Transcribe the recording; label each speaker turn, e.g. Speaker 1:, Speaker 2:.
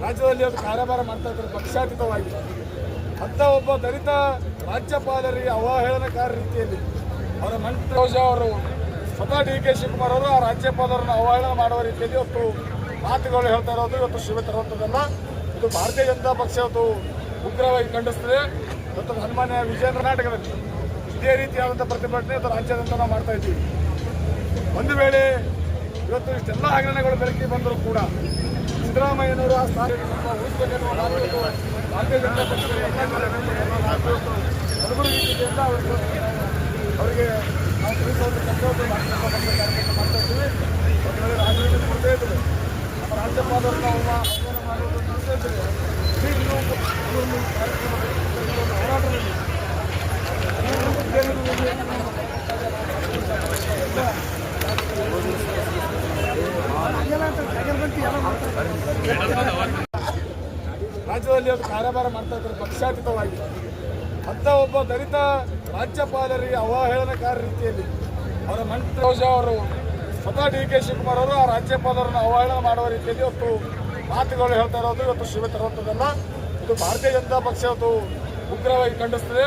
Speaker 1: ರಾಜ್ಯದಲ್ಲಿ ಅದು ಕಾರ್ಯಭಾರ ಮಾಡ್ತಾ ಇದ್ದಾರೆ ಪಕ್ಷಾತೀತವಾಗಿ. ಅಂತ ಒಬ್ಬ ದಲಿತ ರಾಜ್ಯಪಾಲರಿಗೆ ಅವಹೇಳನಕಾರ ರೀತಿಯಲ್ಲಿ ಅವರ ಮಂತ್ರಿ ಅವರು ಸ್ವತಃ ಡಿ.ಕೆ. ಶಿವಕುಮಾರ್ ಅವರು ಆ ರಾಜ್ಯಪಾಲರನ್ನು ಅವಹೇಳನ ಮಾಡುವ ರೀತಿಯಲ್ಲಿ ಇವತ್ತು ಮಾತುಗಳು ಹೇಳ್ತಾ ಇರೋದು ಇವತ್ತು ಶಿವ ತರುವಂಥದ್ದಲ್ಲ. ಇದು ಭಾರತೀಯ ಜನತಾ ಪಕ್ಷ ಇವತ್ತು ಉಗ್ರವಾಗಿ ಖಂಡಿಸ್ತದೆ. ಇವತ್ತು ಸನ್ಮಾನ್ಯ ವಿಜಯೇಂದ್ರ ನಾಟಕದಲ್ಲಿ ಇದೇ ರೀತಿಯಾದಂಥ ಪ್ರತಿಭಟನೆ ಇವತ್ತು ರಾಜ್ಯಾದ್ಯಂತ ನಾವು ಮಾಡ್ತಾ ಇದ್ದೀವಿ. ಒಂದು ವೇಳೆ ಇವತ್ತು ಇಷ್ಟೆಲ್ಲ ಹಗರಣಗಳು ಬೆಳಕಿಗೆ ಬಂದರೂ ಕೂಡ ಸಿದ್ದರಾಮಯ್ಯನವರು ಆ ಸ್ಥಾನಕ್ಕೆ ಉಳಿಸಬೇಕೆನ್ನುವ ಮಾತು ಭಾರತೀಯ ಜನತಾ ಪಕ್ಷದ ರೀತಿಯಿಂದ ಅವರಿಗೆ ನಾವು ತಿಳಿಸುವಂಥ ಕೆಲಸವನ್ನು ಮಾಡ್ತಾ ಇದ್ದೀವಿ. ಒಂದು ವೇಳೆ ರಾಜಕೀಯ ಕೊಡ್ತಾ ಇದ್ದಾರೆ ನಮ್ಮ ರಾಜ್ಯಪಾಲರನ್ನು ಆಹ್ವಾನ ಮಾಡುವುದು ತಿಳಿಸ್ತಾ ಇದ್ದಾರೆ. ಹೋರಾಟದಲ್ಲಿ ರಾಜ್ಯದಲ್ಲಿ ಅದು ಕಾರ್ಯಭಾರ ಮಾಡ್ತಾ ಇದ್ದಾರೆ ಪಕ್ಷಾತೀತವಾಗಿ. ಅಂತ ಒಬ್ಬ ದಲಿತ ರಾಜ್ಯಪಾಲರಿಗೆ ಅವಹೇಳನಕಾರ ರೀತಿಯಲ್ಲಿ ಅವರ ಮಂತ್ರಿ ಅವರು ಸ್ವತಃ ಡಿ.ಕೆ. ಶಿವಕುಮಾರ್ ಅವರು ಆ ರಾಜ್ಯಪಾಲರನ್ನು ಅವಹೇಳನ ಮಾಡುವ ರೀತಿಯಲ್ಲಿ ಇವತ್ತು ಮಾತುಗಳು ಹೇಳ್ತಾ ಇರೋದು ಇವತ್ತು ಶಿವ ತರುವಂಥದ್ದಲ್ಲ. ಇದು ಭಾರತೀಯ ಜನತಾ ಪಕ್ಷ ಇವತ್ತು ಉಗ್ರವಾಗಿ ಖಂಡಿಸ್ತದೆ.